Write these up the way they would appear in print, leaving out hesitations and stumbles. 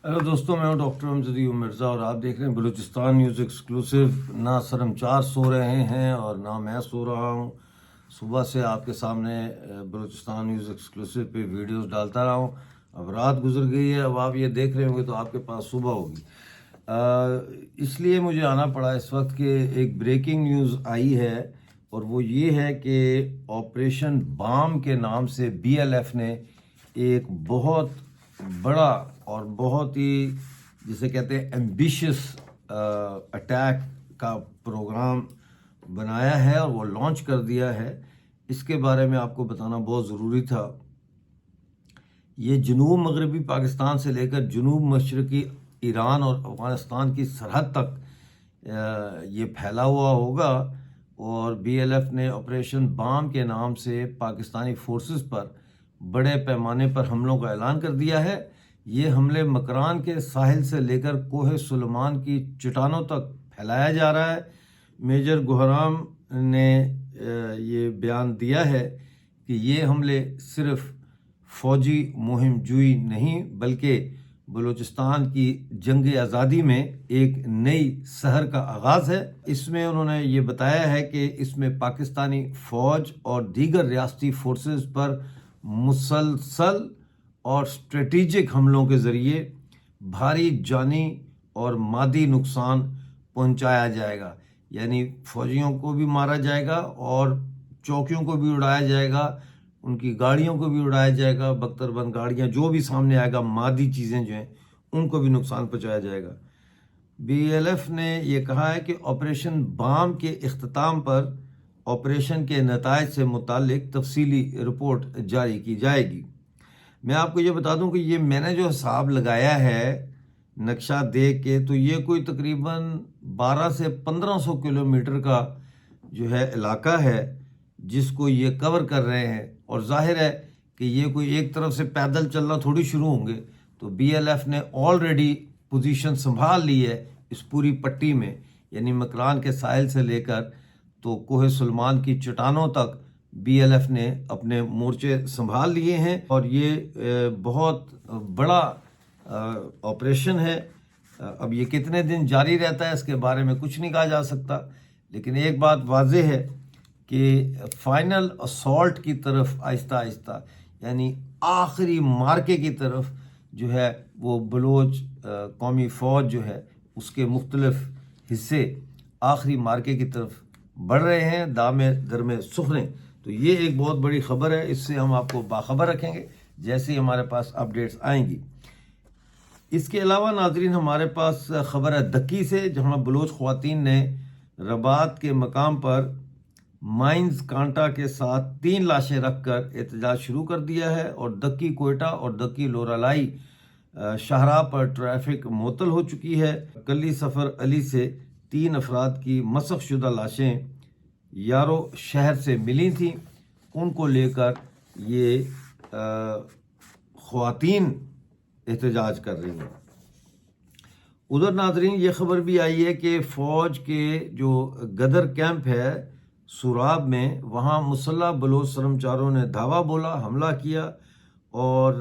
Hello دوستوں، میں ہوں ڈاکٹر امجد مرزا اور آپ دیکھ رہے ہیں بلوچستان نیوز ایکسکلوسیو۔ نہ سر ہم چار سو رہے ہیں اور نہ میں سو رہا ہوں۔ صبح سے آپ کے سامنے بلوچستان نیوز ایکسکلوسیو پہ ویڈیوز ڈالتا رہا ہوں۔ اب رات گزر گئی ہے، اب آپ یہ دیکھ رہے ہوں گے تو آپ کے پاس صبح ہوگی۔ اس لیے مجھے آنا پڑا اس وقت کہ ایک بریکنگ نیوز آئی ہے، اور وہ یہ ہے کہ آپریشن بام کے نام سے BLF نے ایک بہت بڑا اور بہت ہی جسے کہتے ہیں ایمبیشس اٹیک کا پروگرام بنایا ہے اور وہ لانچ کر دیا ہے۔ اس کے بارے میں آپ کو بتانا بہت ضروری تھا۔ یہ جنوب مغربی پاکستان سے لے کر جنوب مشرقی ایران اور افغانستان کی سرحد تک یہ پھیلا ہوا ہوگا، اور BLF نے آپریشن بام کے نام سے پاکستانی فورسز پر بڑے پیمانے پر حملوں کا اعلان کر دیا ہے۔ یہ حملے مکران کے ساحل سے لے کر کوہ سلیمان کی چٹانوں تک پھیلایا جا رہا ہے۔ میجر گوہرام نے یہ بیان دیا ہے کہ یہ حملے صرف فوجی مہم جوئی نہیں بلکہ بلوچستان کی جنگ آزادی میں ایک نئی سحر کا آغاز ہے۔ اس میں انہوں نے یہ بتایا ہے کہ اس میں پاکستانی فوج اور دیگر ریاستی فورسز پر مسلسل اور اسٹریٹجک حملوں کے ذریعے بھاری جانی اور مادی نقصان پہنچایا جائے گا، یعنی فوجیوں کو بھی مارا جائے گا اور چوکیوں کو بھی اڑایا جائے گا، ان کی گاڑیوں کو بھی اڑایا جائے گا، بختر بند گاڑیاں جو بھی سامنے آئے گا، مادی چیزیں جو ہیں ان کو بھی نقصان پہنچایا جائے گا۔ BLF نے یہ کہا ہے کہ آپریشن بام کے اختتام پر آپریشن کے نتائج سے متعلق تفصیلی رپورٹ جاری کی جائے گی۔ میں آپ کو یہ بتا دوں کہ یہ میں نے جو حساب لگایا ہے نقشہ دیکھ کے، تو یہ کوئی تقریباً 12 سے 1500 کلومیٹر کا جو ہے علاقہ ہے جس کو یہ کور کر رہے ہیں، اور ظاہر ہے کہ یہ کوئی ایک طرف سے پیدل چلنا تھوڑی شروع ہوں گے۔ تو BLF نے آلریڈی پوزیشن سنبھال لی ہے اس پوری پٹی میں، یعنی مکران کے ساحل سے لے کر تو کوہ سلیمان کی چٹانوں تک BLF نے اپنے مورچے سنبھال لیے ہیں، اور یہ بہت بڑا آپریشن ہے۔ اب یہ کتنے دن جاری رہتا ہے اس کے بارے میں کچھ نہیں کہا جا سکتا، لیکن ایک بات واضح ہے کہ فائنل اسالٹ کی طرف آہستہ آہستہ، یعنی آخری مارکے کی طرف جو ہے وہ بلوچ قومی فوج جو ہے اس کے مختلف حصے آخری مارکے کی طرف بڑھ رہے ہیں، دامے درمے سخریں۔ تو یہ ایک بہت بڑی خبر ہے، اس سے ہم آپ کو باخبر رکھیں گے جیسے ہی ہمارے پاس اپڈیٹس آئیں گی۔ اس کے علاوہ ناظرین، ہمارے پاس خبر ہے دکی سے، جہاں بلوچ خواتین نے رباط کے مقام پر مائنز کانٹا کے ساتھ 3 لاشیں رکھ کر احتجاج شروع کر دیا ہے، اور دکی کوئٹہ اور دکی لورالائی شاہراہ پر ٹریفک معطل ہو چکی ہے۔ کلی سفر علی سے 3 افراد کی مسخ شدہ لاشیں یارو شہر سے ملی تھیں، ان کو لے کر یہ خواتین احتجاج کر رہی ہیں۔ ادھر ناظرین یہ خبر بھی آئی ہے کہ فوج کے جو گدر کیمپ ہے سوراب میں، وہاں مسلح بلوچ سرمچاروں نے دھاوا بولا، حملہ کیا اور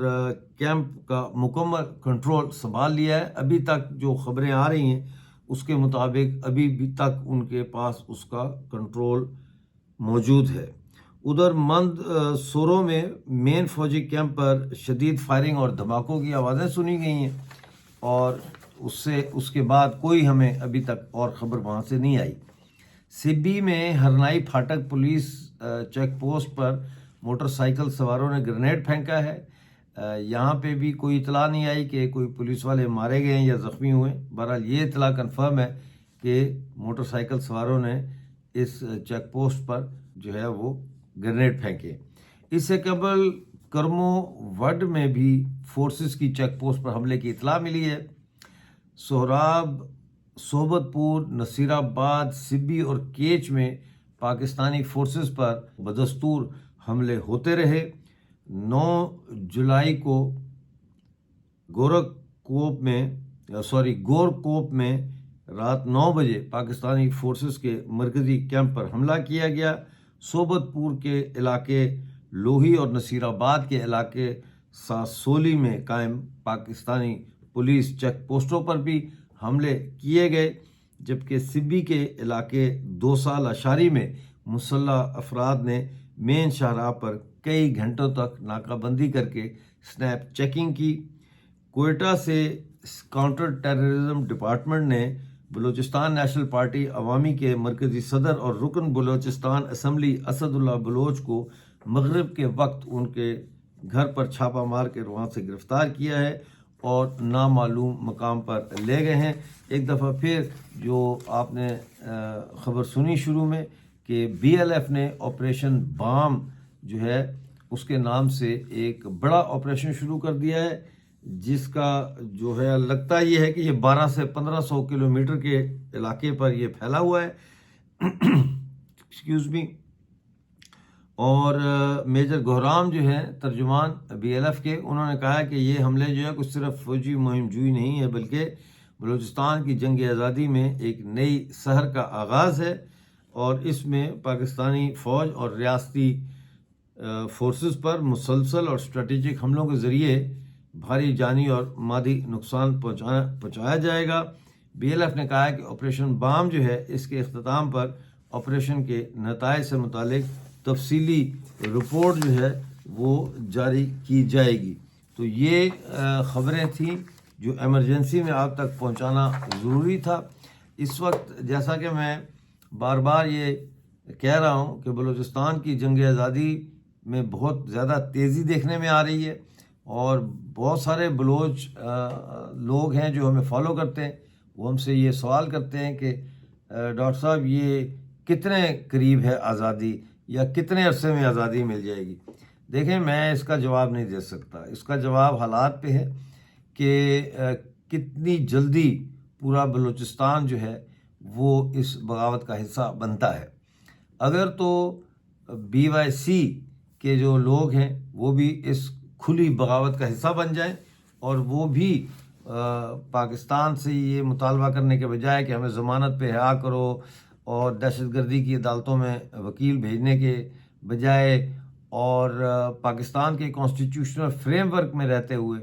کیمپ کا مکمل کنٹرول سنبھال لیا ہے۔ ابھی تک جو خبریں آ رہی ہیں اس کے مطابق ابھی بھی تک ان کے پاس اس کا کنٹرول موجود ہے۔ ادھر مند سوروں میں مین فوجی کیمپ پر شدید فائرنگ اور دھماکوں کی آوازیں سنی گئی ہیں، اور اس کے بعد کوئی ہمیں ابھی تک اور خبر وہاں سے نہیں آئی۔ سبی میں ہرنائی پھاٹک پولیس چیک پوسٹ پر موٹر سائیکل سواروں نے گرینیڈ پھینکا ہے۔ یہاں پہ بھی کوئی اطلاع نہیں آئی کہ کوئی پولیس والے مارے گئے ہیں یا زخمی ہوئے۔ بہرحال یہ اطلاع کنفرم ہے کہ موٹر سائیکل سواروں نے اس چیک پوسٹ پر جو ہے وہ گرینیڈ پھینکے۔ اس سے قبل کرمو وڈ میں بھی فورسز کی چیک پوسٹ پر حملے کی اطلاع ملی ہے۔ سہراب، صحبت پور، نصیر آباد، سبی اور کیچ میں پاکستانی فورسز پر بدستور حملے ہوتے رہے۔ 9 جولائی کو گورکوپ میں رات 9 بجے پاکستانی فورسز کے مرکزی کیمپ پر حملہ کیا گیا۔ صحبت پور کے علاقے لوہی اور نصیر آباد کے علاقے ساسولی میں قائم پاکستانی پولیس چیک پوسٹوں پر بھی حملے کیے گئے، جبکہ سبی کے علاقے 2 سال اشاری میں مسلح افراد نے مین شاہراہ پر کئی گھنٹوں تک ناکہ بندی کر کے سنیپ چیکنگ کی۔ کوئٹہ سے کاؤنٹر ٹیررزم ڈپارٹمنٹ نے بلوچستان نیشنل پارٹی عوامی کے مرکزی صدر اور رکن بلوچستان اسمبلی اسد اللہ بلوچ کو مغرب کے وقت ان کے گھر پر چھاپہ مار کے وہاں سے گرفتار کیا ہے اور نامعلوم مقام پر لے گئے ہیں۔ ایک دفعہ پھر جو آپ نے خبر سنی شروع میں کہ بی ایل ایف نے آپریشن بام جو ہے اس کے نام سے ایک بڑا آپریشن شروع کر دیا ہے، جس کا جو ہے لگتا یہ ہے کہ یہ 12 سے 1500 کلومیٹر کے علاقے پر یہ پھیلا ہوا ہے ایکسکیوز می۔ اور میجر گہرام جو ہے ترجمان بی ایل ایف کے، انہوں نے کہا کہ یہ حملے جو ہے کچھ صرف فوجی مہم جوئی نہیں ہے، بلکہ بلوچستان کی جنگ آزادی میں ایک نئی سحر کا آغاز ہے، اور اس میں پاکستانی فوج اور ریاستی فورسز پر مسلسل اور اسٹریٹجک حملوں کے ذریعے بھاری جانی اور مادی نقصان پہنچایا جائے گا۔ بی ایل ایف نے کہا کہ آپریشن بام جو ہے اس کے اختتام پر آپریشن کے نتائج سے متعلق تفصیلی رپورٹ جو ہے وہ جاری کی جائے گی۔ تو یہ خبریں تھیں جو ایمرجنسی میں آپ تک پہنچانا ضروری تھا۔ اس وقت جیسا کہ میں بار بار یہ کہہ رہا ہوں کہ بلوچستان کی جنگ آزادی میں بہت زیادہ تیزی دیکھنے میں آ رہی ہے، اور بہت سارے بلوچ لوگ ہیں جو ہمیں فالو کرتے ہیں، وہ ہم سے یہ سوال کرتے ہیں کہ ڈاکٹر صاحب یہ کتنے قریب ہے آزادی، یا کتنے عرصے میں آزادی مل جائے گی؟ دیکھیں، میں اس کا جواب نہیں دے سکتا، اس کا جواب حالات پہ ہے کہ کتنی جلدی پورا بلوچستان جو ہے وہ اس بغاوت کا حصہ بنتا ہے۔ اگر تو بی وائی سی کے جو لوگ ہیں وہ بھی اس کھلی بغاوت کا حصہ بن جائیں، اور وہ بھی پاکستان سے یہ مطالبہ کرنے کے بجائے کہ ہمیں ضمانت پہ رہا کرو اور دہشت گردی کی عدالتوں میں وکیل بھیجنے کے بجائے، اور پاکستان کے کانسٹیٹیوشنل فریم ورک میں رہتے ہوئے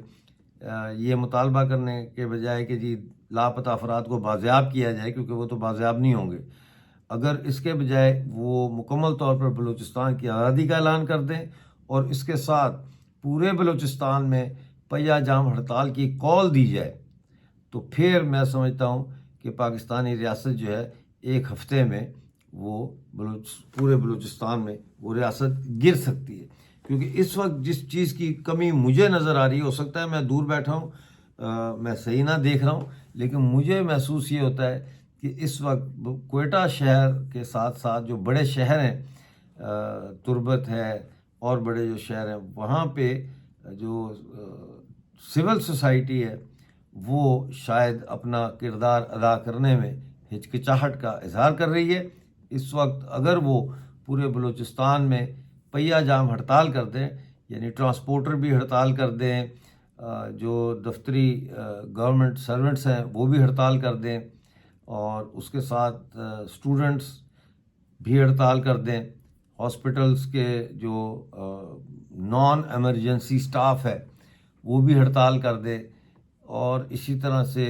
یہ مطالبہ کرنے کے بجائے کہ جی لاپتہ افراد کو بازیاب کیا جائے، کیونکہ وہ تو بازیاب نہیں ہوں گے، اگر اس کے بجائے وہ مکمل طور پر بلوچستان کی آزادی کا اعلان کر دیں اور اس کے ساتھ پورے بلوچستان میں پہیہ جام ہڑتال کی کال دی جائے، تو پھر میں سمجھتا ہوں کہ پاکستانی ریاست جو ہے ایک ہفتے میں وہ پورے بلوچستان میں وہ ریاست گر سکتی ہے۔ کیونکہ اس وقت جس چیز کی کمی مجھے نظر آ رہی ہے، ہو سکتا ہے میں دور بیٹھا ہوں، میں صحیح نہ دیکھ رہا ہوں، لیکن مجھے محسوس یہ ہوتا ہے کہ اس وقت کوئٹہ شہر کے ساتھ ساتھ جو بڑے شہر ہیں، تربت ہے اور بڑے جو شہر ہیں، وہاں پہ جو سول سوسائٹی ہے وہ شاید اپنا کردار ادا کرنے میں ہچکچاہٹ کا اظہار کر رہی ہے۔ اس وقت اگر وہ پورے بلوچستان میں پہیہ جام ہڑتال کر دیں، یعنی ٹرانسپورٹر بھی ہڑتال کر دیں، جو دفتری گورنمنٹ سرونٹس ہیں وہ بھی ہڑتال کر دیں، اور اس کے ساتھ اسٹوڈنٹس بھی ہڑتال کر دیں، ہاسپٹلس کے جو نان ایمرجنسی سٹاف ہے وہ بھی ہڑتال کر دے، اور اسی طرح سے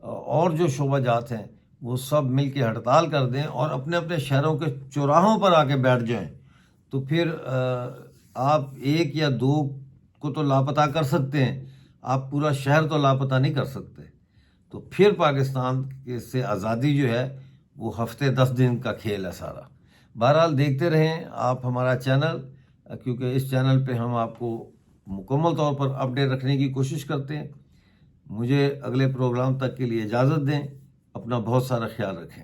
اور جو شعبہ جات ہیں وہ سب مل کے ہڑتال کر دیں اور اپنے اپنے شہروں کے چوراہوں پر آ کے بیٹھ جائیں، تو پھر آپ ایک یا دو کو تو لاپتہ کر سکتے ہیں، آپ پورا شہر تو لاپتہ نہیں کر سکتے۔ تو پھر پاکستان سے آزادی جو ہے وہ ہفتے 10 دن کا کھیل ہے سارا۔ بہرحال دیکھتے رہیں آپ ہمارا چینل، کیونکہ اس چینل پہ ہم آپ کو مکمل طور پر اپڈیٹ رکھنے کی کوشش کرتے ہیں۔ مجھے اگلے پروگرام تک کے لیے اجازت دیں، اپنا بہت سارا خیال رکھیں۔